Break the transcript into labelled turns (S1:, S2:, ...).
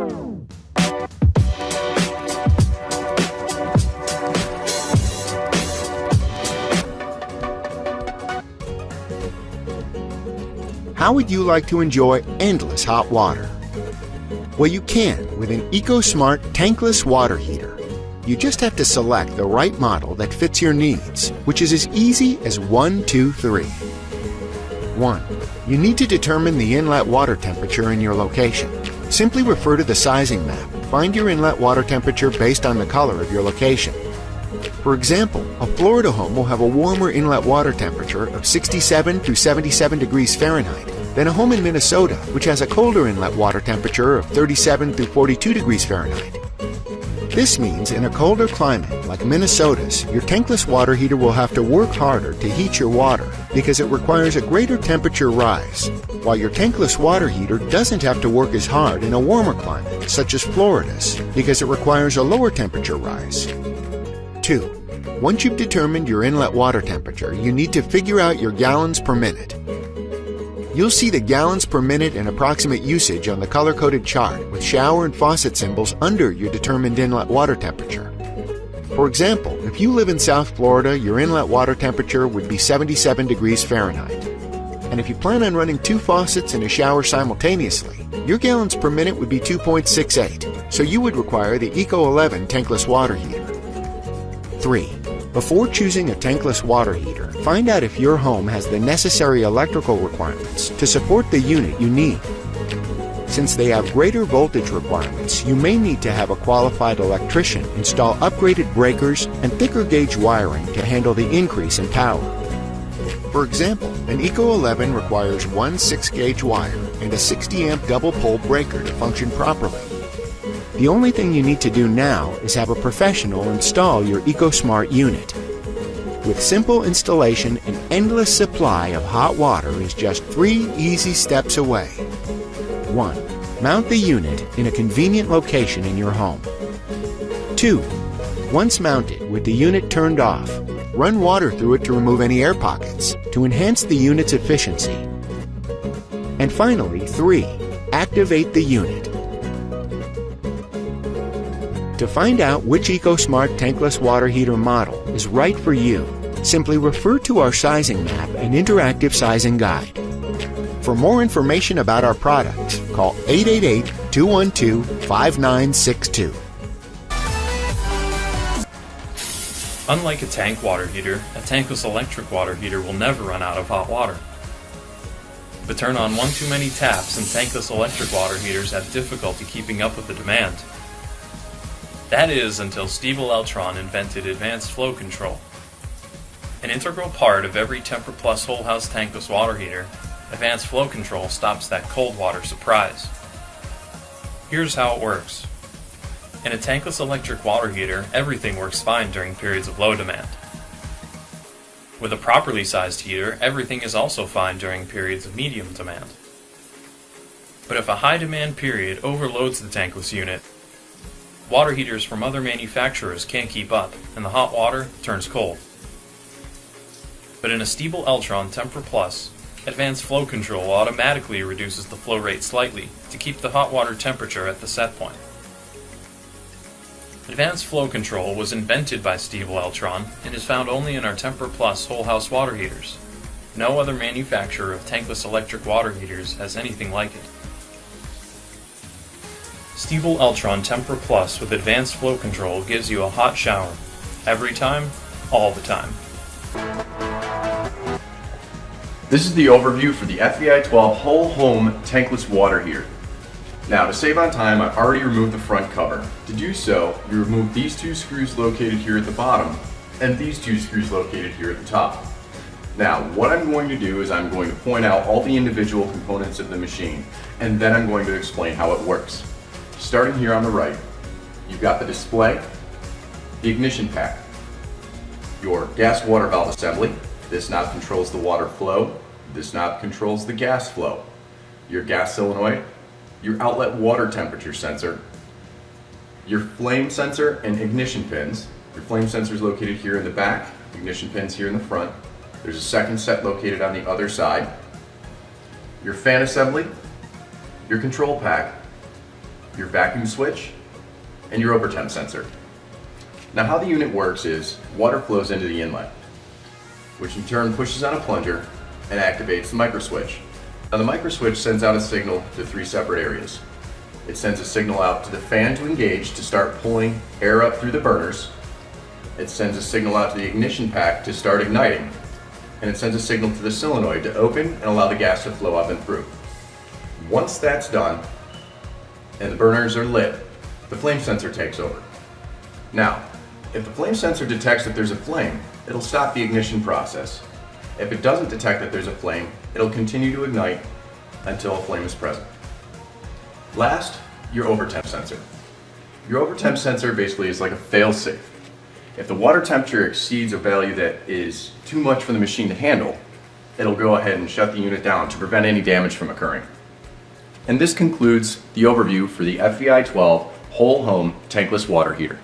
S1: How would you like to enjoy endless hot water? Well, you can with an EcoSmart tankless water heater. You just have to select the right model that fits your needs, which is as easy as 1, 2, 3. 1. You need to determine the inlet water temperature in your location. Simply refer to the sizing map. Find your inlet water temperature based on the color of your location. For example, a Florida home will have a warmer inlet water temperature of 67 through 77 degrees Fahrenheit than a home in Minnesota, which has a colder inlet water temperature of 37 through 42 degrees Fahrenheit. This means in a colder climate like Minnesota's, your tankless water heater will have to work harder to heat your water because it requires a greater temperature rise, while your tankless water heater doesn't have to work as hard in a warmer climate, such as Florida's, because it requires a lower temperature rise. 2. Once you've determined your inlet water temperature, you need to figure out your gallons per minute. You'll see the gallons per minute and approximate usage on the color-coded chart with shower and faucet symbols under your determined inlet water temperature. For example, if you live in South Florida, your inlet water temperature would be 77 degrees Fahrenheit. And if you plan on running 2 faucets and a shower simultaneously, your gallons per minute would be 2.68, so you would require the Eco11 tankless water heater. 3. Before choosing a tankless water heater, find out if your home has the necessary electrical requirements to support the unit you need. Since they have greater voltage requirements, you may need to have a qualified electrician install upgraded breakers and thicker gauge wiring to handle the increase in power. For example, an Eco11 requires one 6-gauge wire and a 60-amp double-pole breaker to function properly. The only thing you need to do now is have a professional install your EcoSmart unit. With simple installation, an endless supply of hot water is just 3 easy steps away. 1. Mount the unit in a convenient location in your home. 2. Once mounted with the unit turned off, run water through it to remove any air pockets to enhance the unit's efficiency. And finally, 3. Activate the unit. To find out which EcoSmart tankless water heater model is right for you, simply refer to our sizing map and interactive sizing guide. For more information about our products, call 888-212-5962.
S2: Unlike a tank water heater, a tankless electric water heater will never run out of hot water. But turn on one too many taps and tankless electric water heaters have difficulty keeping up with the demand. That is until Stiebel Eltron invented advanced flow control. An integral part of every Tempur-Plus whole house tankless water heater, advanced flow control stops that cold water surprise. Here's how it works. In a tankless electric water heater, everything works fine during periods of low demand. With a properly sized heater, everything is also fine during periods of medium demand. But if a high demand period overloads the tankless unit, water heaters from other manufacturers can't keep up, and the hot water turns cold. But in a Stiebel Eltron Tempur-Plus, advanced flow control automatically reduces the flow rate slightly to keep the hot water temperature at the set point. Advanced flow control was invented by Stiebel Eltron and is found only in our Tempur-Plus whole house water heaters. No other manufacturer of tankless electric water heaters has anything like it. Stiebel Eltron Tempur-Plus with advanced flow control gives you a hot shower. Every time, all the time.
S3: This is the overview for the FEI12 Whole Home Tankless Water Heater. Now, to save on time, I've already removed the front cover. To do so, you remove these 2 screws located here at the bottom and these 2 screws located here at the top. Now, what I'm going to do is I'm going to point out all the individual components of the machine, and then I'm going to explain how it works. Starting here on the right, you've got the display, the ignition pack, your gas water valve assembly. This knob controls the water flow. This knob controls the gas flow. Your gas solenoid, your outlet water temperature sensor, your flame sensor and ignition pins. Your flame sensor is located here in the back, ignition pins here in the front. There's a second set located on the other side. Your fan assembly, your control pack, your vacuum switch, and your overtemp sensor. Now how the unit works is water flows into the inlet, which in turn pushes on a plunger and activates the microswitch. Now the microswitch sends out a signal to 3 separate areas. It sends a signal out to the fan to engage to start pulling air up through the burners. It sends a signal out to the ignition pack to start igniting. And it sends a signal to the solenoid to open and allow the gas to flow up and through. Once that's done and the burners are lit, the flame sensor takes over. Now, if the flame sensor detects that there's a flame, it'll stop the ignition process. If it doesn't detect that there's a flame, it'll continue to ignite until a flame is present. Last, your overtemp sensor. Your overtemp sensor basically is like a fail-safe. If the water temperature exceeds a value that is too much for the machine to handle, it'll go ahead and shut the unit down to prevent any damage from occurring. And this concludes the overview for the FVI 12 Whole Home Tankless Water Heater.